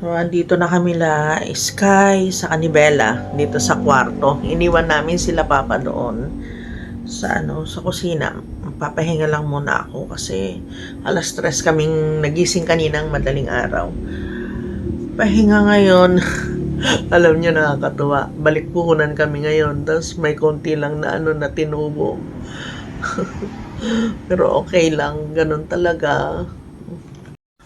So, andito na kami la Sky sa Kanibela dito sa kwarto. Iniwan namin sila papa doon sa sa kusina. Papahinga lang muna ako kasi alas 3 kaming nagising kaninang madaling araw. Pahinga ngayon. Alam niyo, nakakatuwa. Balik puhunan kami ngayon. Tapos may konti lang na na tinubo. Pero okay lang. Ganun talaga.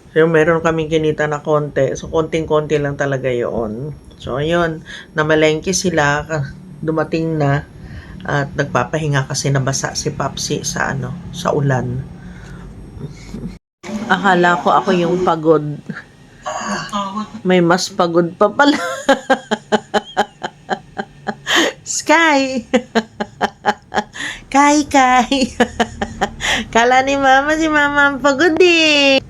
So, meron kaming kinita na konti. So, konting-konti lang talaga yon. So, ayun. Namalengke sila. Dumating na. At nagpapahinga kasi nabasa si Papsi sa sa ulan. Akala ko ako yung pagod. May mas pagod pa pala. Sky! Kai! Kala ni Mama, si Mama ang pagod eh.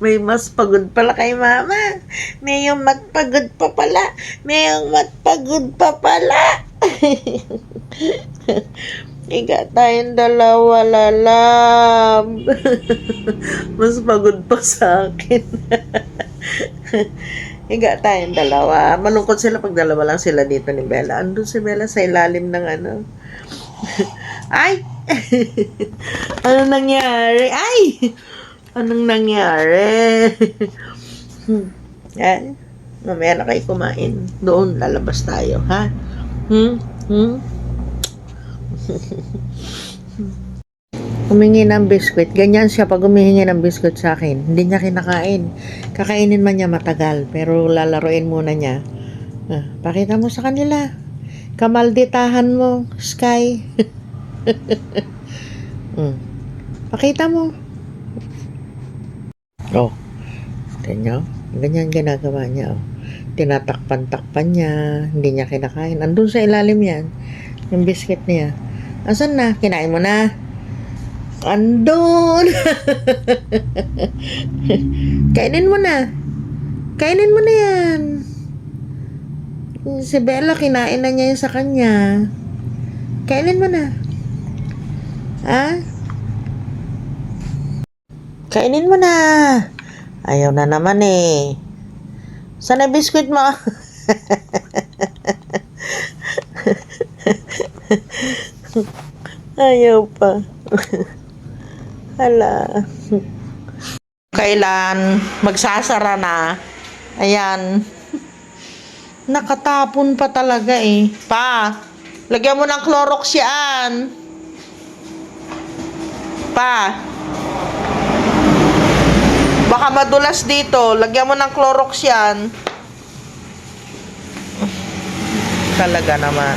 May mas pagod pala kay Mama. May yung magpagod pa pala. May yung magpagod pa pala. Iga tayong dalawa, lalab. Mas pagod pa sa akin. Iga tayong dalawa. Malungkot sila pag dalawa lang sila dito ni Bella. Andun si Bella sa ilalim ng Ay! Anong nangyari? Ay! Anong nangyari? Yan. Mamaya na kayo kumain. Doon, lalabas tayo, ha? Humingi ng biskwit. Ganyan siya pag humihingi ng biskwit sa akin. Hindi niya kinakain. Kakainin man niya matagal. Pero lalaroin muna niya. Pakita mo sa kanila. Kamalditahan mo, Sky. Pakita mo. Oh. Tignan nyo? Ganyan ginagawa niya. Oh. Tinatakpan-takpan niya. Hindi niya kinakain. Andun sa ilalim yan. Yung biscuit niya. Asan na? Kinain mo na? Andun! Kainin mo na. Kainin mo na yan. Si Bella, kinain na niya yung sa kanya. Kainin mo na. Ha? Kainin mo na. Ayaw na naman eh. Saan na biskuit mo? Ayaw pa. Hala. Kailan magsasara na? Ayan. Nakatapon pa talaga eh. Pa, lagyan mo ng Clorox yan. Pa. Baka madulas dito. Lagyan mo ng Clorox yan. Talaga naman.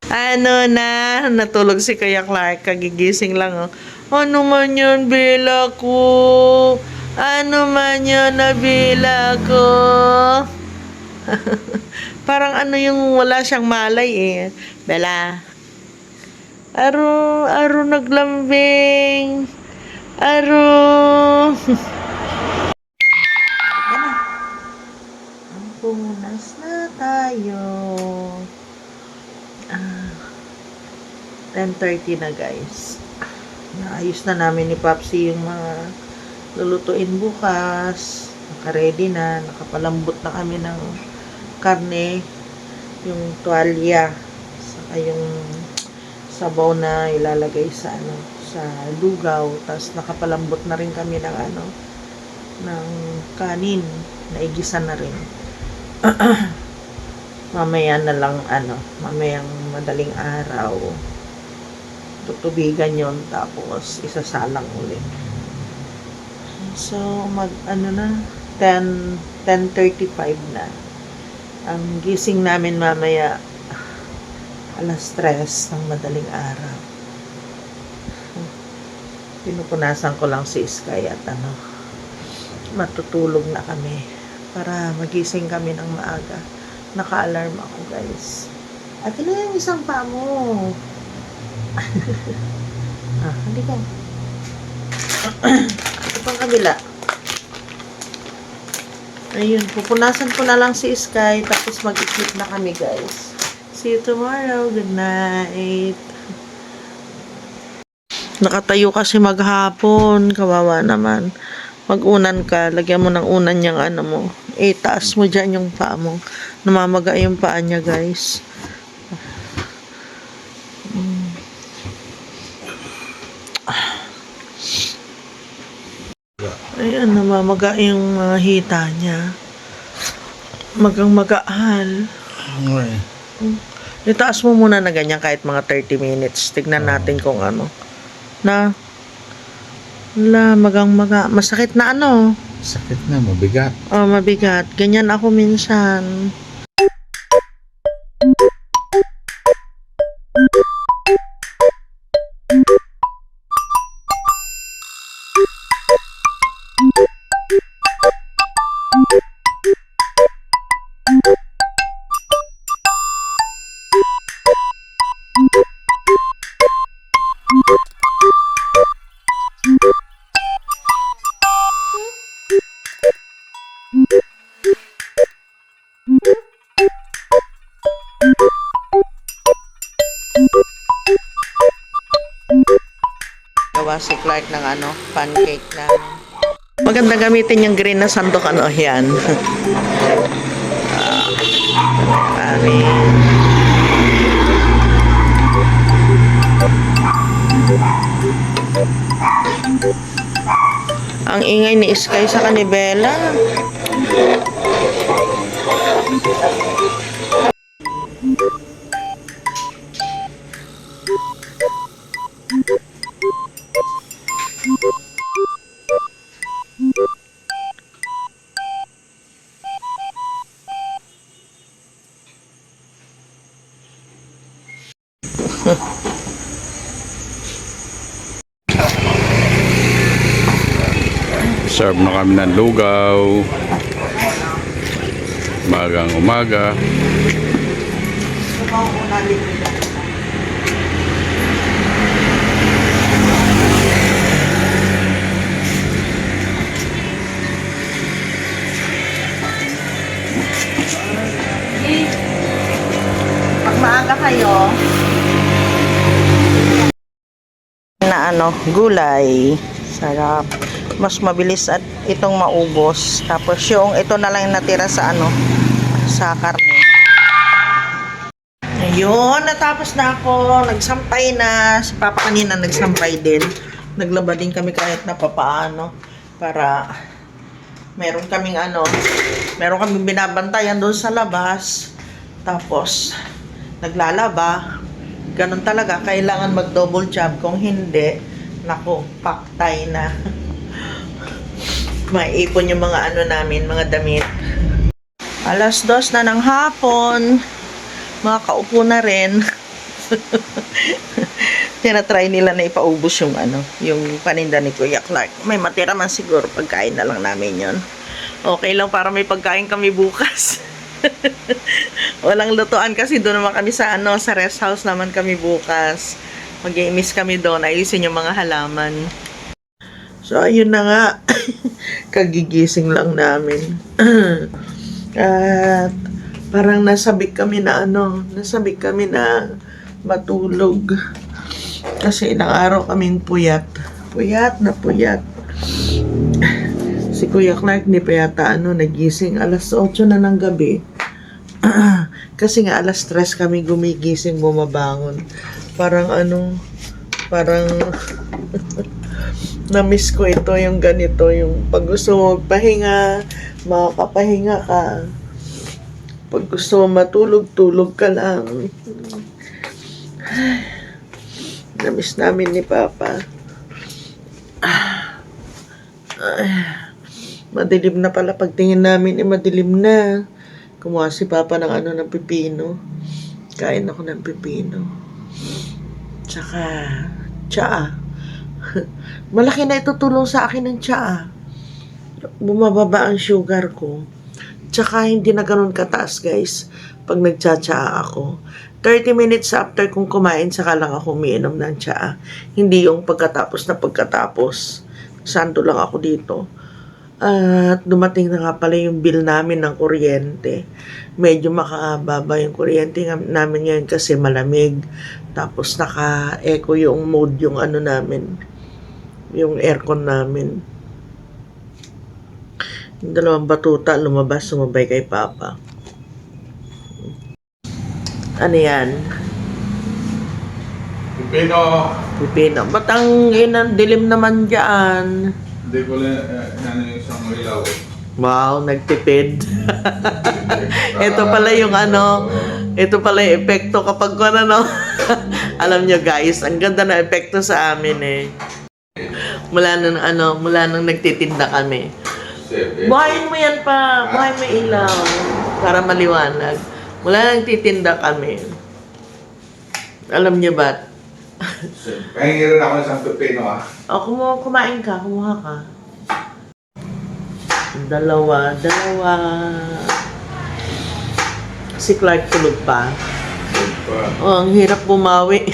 Ano na? Natulog si Kuya Clark. Kagigising lang, oh. Ano man yun, Bella ko? Ano man yun, Bella ko? Parang yung wala siyang malay eh. Bella. Aro naglambing. Aro. Punas na tayo. 10:30 na, guys. Naayos na namin ni Papsi yung mga lulutuin bukas. Naka-ready na. Nakapalambot na kami ng karne. Yung tuwalya. Saka yung sabaw na ilalagay sa sa lugaw. Tapos nakapalambot na rin kami ng ng kanin. Naigisa na rin. Mamaya na lang mamayang madaling araw tutubigan yon, tapos isasalang ulit. So mag 10:35 na. Ang gising namin mamaya alas 3 ng madaling araw. Pinupunasan ko lang si Sky at matutulog na kami para magising kami ng maaga. Naka-alarm ako, guys. At ito yung isang paa mo. Halika. Ito pang kabila. Ayun, pupunasan ko na lang si Sky, tapos mag-sleep na kami, guys. See you tomorrow. Good night. Nakatayo kasi maghapon. Kawawa naman. mag-unan ka, lagyan mo ng unan yung ano mo. Taas mo dyan yung paa mo. Namamaga yung paa niya, guys. Ayan, namamaga yung mga hita niya. Magang magaal. Okay. Itaas mo muna na ganyan kahit mga 30 minutes. Tignan natin kung ano. Na, magang maga. Masakit na ano. Sakit na, mabigat. Oh, mabigat. Ganyan ako minsan. Gawa si Clark ng ano, pancake namin. Maganda gamitin yung green na sandok, ano, yan. Amin. Ang ingay ni Sky sa kanibela. Serve na kami ng lugaw. Magang umaga. Pag maaga kayo, na ano, gulay. Sarap. Mas mabilis at itong maubos. Tapos yung ito na lang yung natira sa ano, sa karne. Ayun, natapos na ako. Nagsampay na. Si Papa kanina nagsampay din. Naglaba din kami kahit na papaano. Para meron kaming ano, meron kaming binabantayan doon sa labas. Tapos naglalaba. Ganun talaga, kailangan mag-double job. Kung hindi, naku, paktay na. Maipon yung mga ano namin, mga damit. 2:00 na ng hapon. Makakaupo na rin. Tinatry nila na ipaubos yung ano, yung paninda ni Kuya Clark. May matira man siguro, pagkain na lang namin yon. Okay lang para may pagkain kami bukas. Walang lutuan kasi doon naman kami sa ano, sa rest house naman kami bukas. Mag-i-miss kami doon, ayusin yung mga halaman. So ayun na nga. Kagigising lang namin. At parang nasabik kami na ano, nasabik kami na matulog. Kasi ilang araw kaming puyat. Puyat na puyat. Si Kuya Clark ni pa yata ano, nagising 8:00 na ng gabi. Kasi nga 3:00 kami gumigising, bumabangon. Parang ano, parang na-miss ko ito, yung ganito, yung pag gusto mo magpahinga, makakapahinga ka. Pag gusto mo matulog, tulog ka lang. Na-miss namin ni Papa. Madilim na pala. Pagtingin namin, madilim na. Kumuha si Papa ng ano, ng pipino. Kain ako ng pipino. Tsaka, tsaa. Malaki na itutulong sa akin ng tsaa. Bumababa ang sugar ko. Tsaka hindi na ganun kataas, guys, pag nagtsatsaa ako. 30 minutes after kung kumain, saka lang ako umiinom ng tsaa. Hindi yung pagkatapos na pagkatapos. Santo lang ako dito. At dumating na nga pala yung bill namin ng kuryente. Medyo makababa yung kuryente namin ngayon kasi malamig. Tapos naka-echo yung mode yung ano namin, yung aircon namin. Yung dalawang batuta lumabas, sumabay kay Papa. Ano yan? Pipino. Pipino. Ba't ang dilim naman dyan? Hindi ko lang yung isang ilaw. Wow, nagtipid. Ito pala yung ito pala yung epekto kapag ano. Alam nyo guys, ang ganda na epekto sa amin eh. Mula nang nagtitinda kami. Buhayin mo yan pa, buhayin mo ilaw para maliwanag. Mula nang nagtitinda kami. Alam nyo ba? Pahingi rin ako ng isang pipino Kumain ka, kumuha ka. Dalawa. Si Clark tulog pa. Ang hirap bumawi.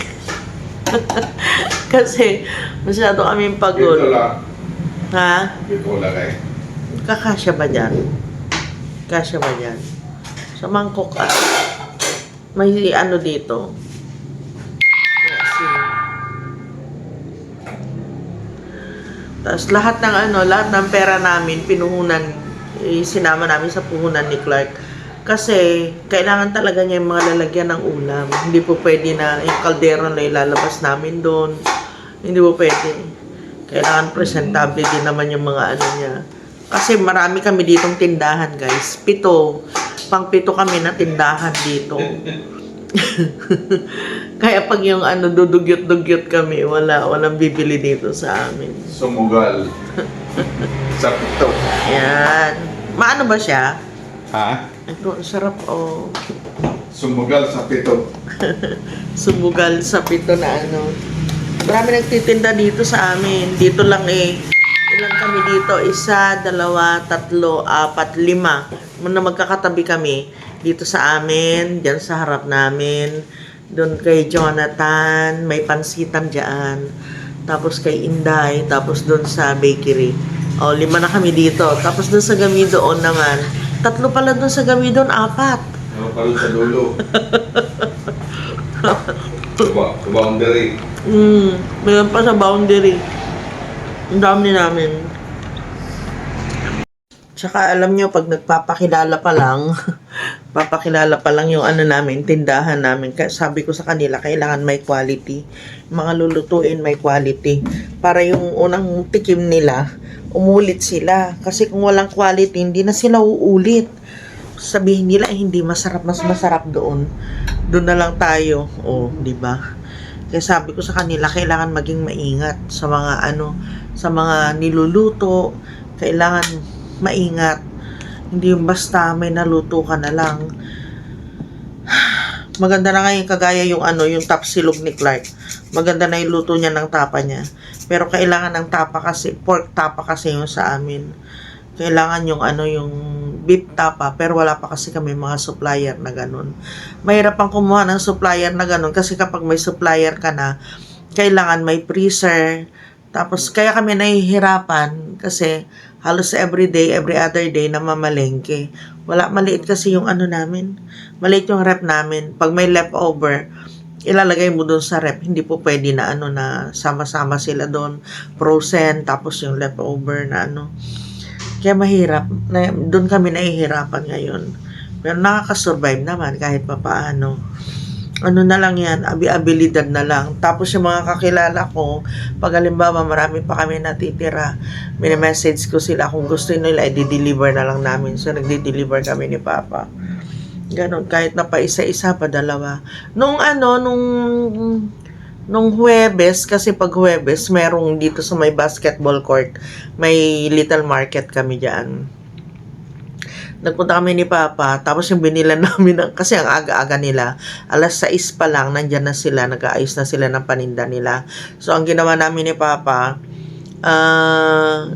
Kasi masyado kaming pagod. Dito lang. Ha? Dito lagay. Kakasya ba dyan? Kasya ba dyan? Sa mangkok may dito. Tapos lahat ng pera namin, sinama namin sa puhunan ni Clark. Kasi, kailangan talaga niya yung mga lalagyan ng ulam. Hindi po pwede na yung kaldero na ilalabas namin doon. Hindi po pwede. Kailangan presentable din naman yung mga niya. Kasi marami kami ditong tindahan, guys. 7. Pang-7 kami na tindahan dito. Kaya pag yung dudugyot-dugyot kami, walang bibili dito sa amin. Sumugal. Sa pito. Yan. Maano ba siya? Ha? Ito, sarap Sumugal sa pito. Sumugal sa 7 na Marami nagtitinda dito sa amin. Dito lang ilan kami dito? 1, 2, 3, 4, 5. Muna magkakatabi kami. Dito sa amin, dyan sa harap namin. Doon kay Jonathan, may pansitan dyan. Tapos kay Inday, tapos doon sa bakery. 5 na kami dito. Tapos doon sa Gami doon naman. 3 pala doon sa Gami doon, 4. Ano pa rin sa dulo? Sa boundary. Mayroon pa sa boundary. Ang dami namin. Tsaka alam nyo, pag nagpapakilala pa lang yung namin, tindahan namin. Sabi ko sa kanila, kailangan may quality. Mga lulutuin may quality. Para yung unang tikim nila, umulit sila. Kasi kung walang quality, hindi na sila uulit. Sabihin nila, hindi masarap, mas masarap doon. Doon na lang tayo. Di ba? Kaya sabi ko sa kanila, kailangan maging maingat sa mga sa mga niluluto. Kailangan maingat. Hindi yung basta may naluto ka na lang. Maganda na ngayon kagaya yung yung tapsilog ni Clark. Maganda na yung luto niya ng tapa niya. Pero kailangan ng tapa kasi, pork tapa kasi yung sa amin. Kailangan yung yung beef tapa, pero wala pa kasi kami mga supplier na ganun. Mahirap pang kumuha ng supplier na ganun kasi kapag may supplier ka na, kailangan may freezer. Tapos kaya kami nahihirapan kasi halos every other day na mamalengke. Maliit kasi yung namin. Maliit yung rep namin. Pag may leftover, ilalagay mo doon sa rep. Hindi po pwede na na sama-sama sila doon. Frozen, tapos yung leftover na Kaya mahirap. Doon kami nahihirapan ngayon. Pero nakakasurvive naman kahit papaano. Na lang yan, abilidad na lang. Tapos yung mga kakilala ko, pag halimbawa marami pa kami natitira, mini-message ko sila kung gusto nila, i-deliver na lang namin. So, nagdi-deliver kami ni Papa. Ganon, kahit na pa isa-isa pa 2. Nung Huwebes, kasi pag Huwebes, merong dito sa may basketball court, may little market kami dyan. Nagpunta kami ni Papa, tapos yung binila namin, kasi ang aga-aga nila, 6:00 pa lang, nandyan na sila, nag-aayos na sila ng paninda nila. So, ang ginawa namin ni Papa,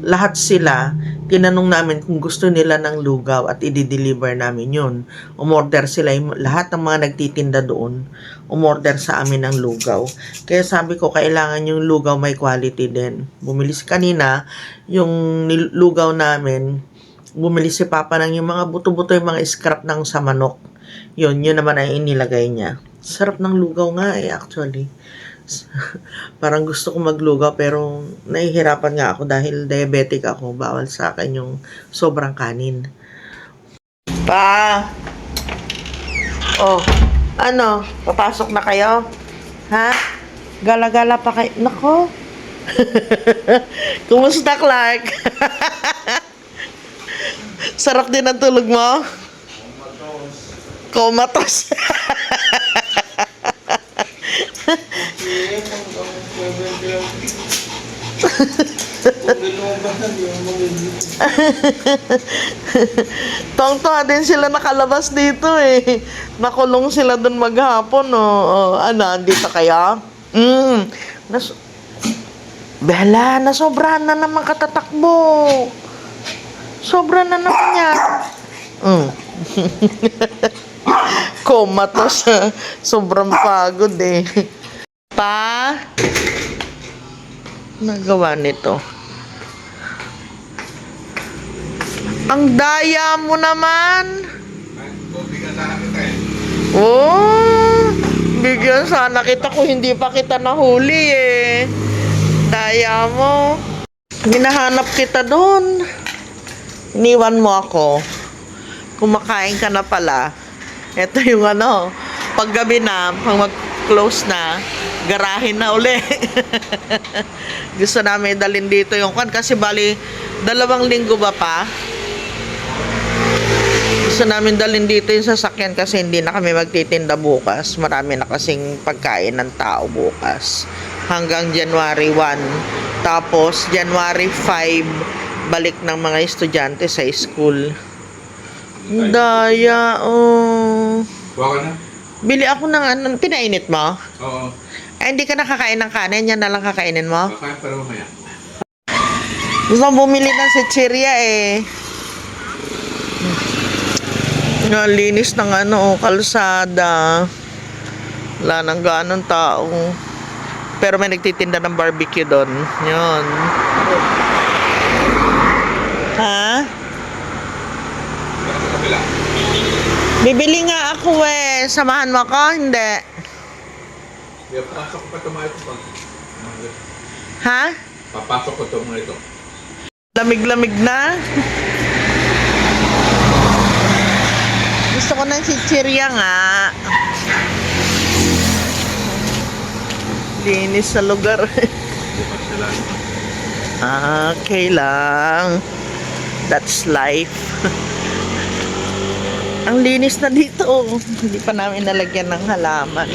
lahat sila, tinanong namin kung gusto nila ng lugaw at i-deliver namin yun. Umorder sila, lahat ng mga nagtitinda doon, umorder sa amin ng lugaw. Kaya sabi ko, kailangan yung lugaw may quality din. Bumili kanina, yung lugaw namin, bumili si Papa ng yung mga buto-buto, yung mga scrap ng sa manok. Yun naman ay inilagay niya. Sarap ng lugaw nga actually. Parang gusto ko maglugaw pero nahihirapan nga ako dahil diabetic ako. Bawal sa akin yung sobrang kanin. Pa! Oh, ano? Papasok na kayo? Ha? Gala-gala pa kayo? Nako! Kumusta, Clark? Sarap din ang tulog mo? Comatose. Tongtong din sila nakalabas dito eh. Nakulong sila dun maghapon oh. Ano, dito kaya? Bella, nasobrahan na naman katatakbo. Sobra na naman yan. Comatose. Sobrang pagod eh. Pa? Nagawa nito. Ang daya mo naman. Bigyan sana kita eh. Oh, bigyan sana kita kung hindi pa kita nahuli eh. Daya mo. Hinahanap kita doon. Iniwan mo ako. Kumakain ka na pala. Ito yung ano, paggabi na, pag mag-close na, garahin na uli. Gusto namin dalhin dito yung kan kasi bali 2 linggo ba pa? Gusto namin dalhin dito yung sasakyan kasi hindi na kami magtitinda bukas. Marami na kasing pagkain ng tao bukas. Hanggang January 1. Tapos January 5, balik ng mga estudyante sa school. Daya, oh. Kuha ka na? Bili ako ng ano, pinainit mo? Oo. Ay, hindi ka nakakain ng kanin, yan na lang kakainin mo? Kakain para mamaya. Gusto kong bumili ng sitseria eh. Linis ng ano, kalsada. Wala nang ganong tao. Pero may nagtitinda ng barbecue doon. Yun. Ha? Para sa kabila. Bibili nga ako eh. Samahan mo ako? Hindi. Papasok ko pa ito mga ito. Ha? Papasok ko ito mga ito. Lamig-lamig na. Gusto ko ng chichirya nga. Linis sa lugar. Bukas na lang. Okay lang. That's life. Ang linis na dito. Hindi pa namin nalagyan ng halaman.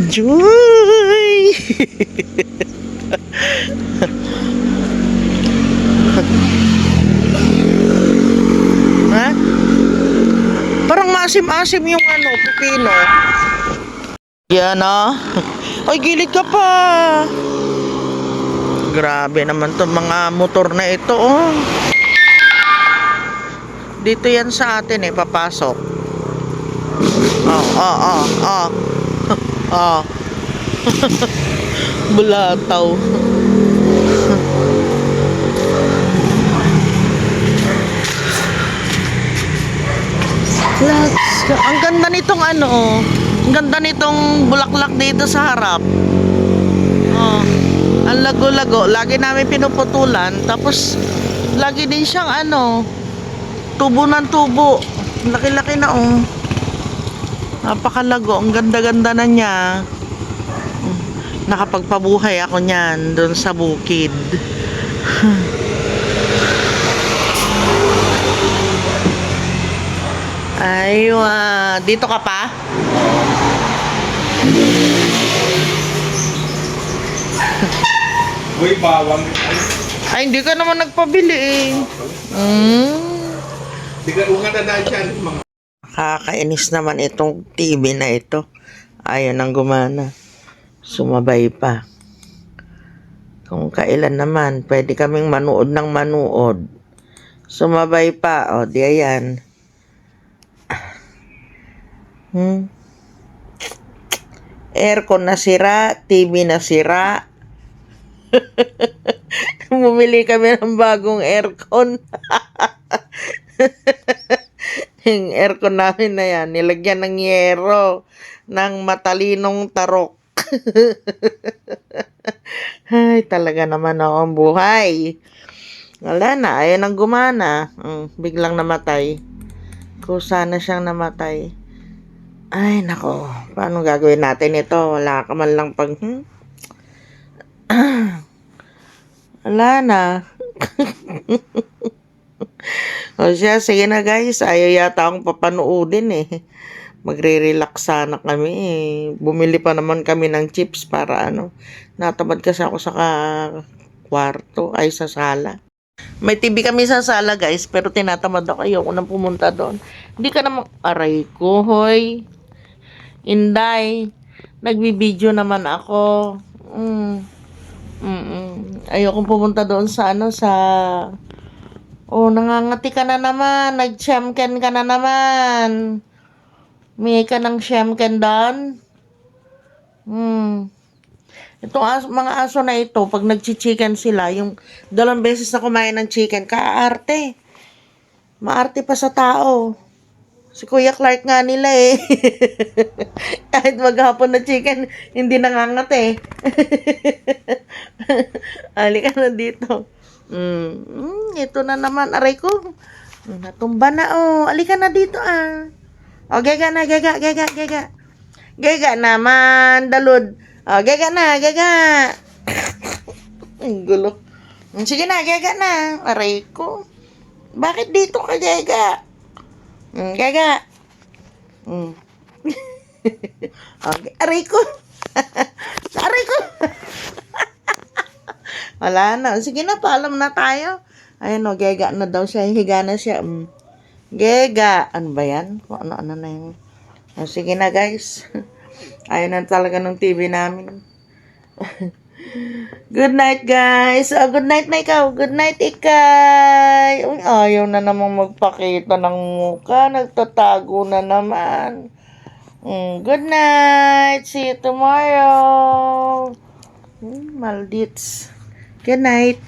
Joy! Ha? Parang maasim-asim yung ano, pipino. Yan ah. Ay, gilid ka pa. Grabe naman to mga motor na ito oh. Dito yan sa atin eh, papasok. Oh. Bulataw. Ang ganda nitong ano, ang ganda nitong bulaklak dito sa harap. Oh, ang lago-lago. Lagi namin pinuputulan. Tapos, lagi din siyang ano, tubo ng tubo. Laki-laki na oh. Napakalago. Ang ganda-ganda na niya. Nakapagpabuhay ako niyan doon sa bukid. Aywa. Dito ka pa? Uy, bawang. Ay, hindi ka naman nagpabili eh. Di ka unga na dahil siya. Mga Kakainis naman itong TV na ito. Ayaw nang gumana. Sumabay pa. Kung kailan naman, pwede kaming manood ng manood. Sumabay pa. O, di ayan. Aircon na sira, TV na sira. Bumili kami ng bagong aircon. Yung aircon namin na yan, nilagyan ng yero ng matalinong tarok. Ay, talaga naman ako ang buhay. Wala na, ayun ang gumana. Biglang namatay. Kusa na siyang namatay. Ay, nako. Paano gagawin natin ito? Wala ka man lang pag... Wala na. O siya, sige na guys. Ayaw yata akong papanoodin eh. Magre-relax sana kami eh. Bumili pa naman kami ng chips para ano. Natamad kasi ako sa kwarto ay sa sala. May TV kami sa sala guys, pero tinatamad ako. Ayoko nang pumunta doon. Hindi ka naman, aray ko, hoy. Inday, nagbibideo naman ako. Ayoko pumunta doon sa ano, sa... Oh, nangangati ka na naman. Nag-shamken ka na naman. May ka ng shamken doon. Itong mga aso na ito, pag nag-chicken sila, yung 2 beses na kumain ng chicken, kaarte. Maarte pa sa tao. Si Kuya Clark nga nila eh. Kahit maghapon na chicken, hindi nangangati. Halika na dito. Ito na naman, aray ko. Natumba na oh. Halika na dito ah. O, gega na, gega. Gega naman, dalud. O, gega na, gega. Ang gulo. Sige na, gega na. Aray ko. Bakit dito ka, gega? Gega. Okay. Aray ko. Aray ko. Wala na. Sige na, paalam na tayo. Ayun o, gega na daw siya. Higa na siya. Gega. Ano ba yan? Ano na yun? Sige na, guys. Ayun na talaga ng TV namin. Good night, guys. Good night na ikaw. Good night, Ikay. Uy, ayaw na namang magpakita ng mukha. Nagtatago na naman. Good night. See you tomorrow. Maldits. Good night.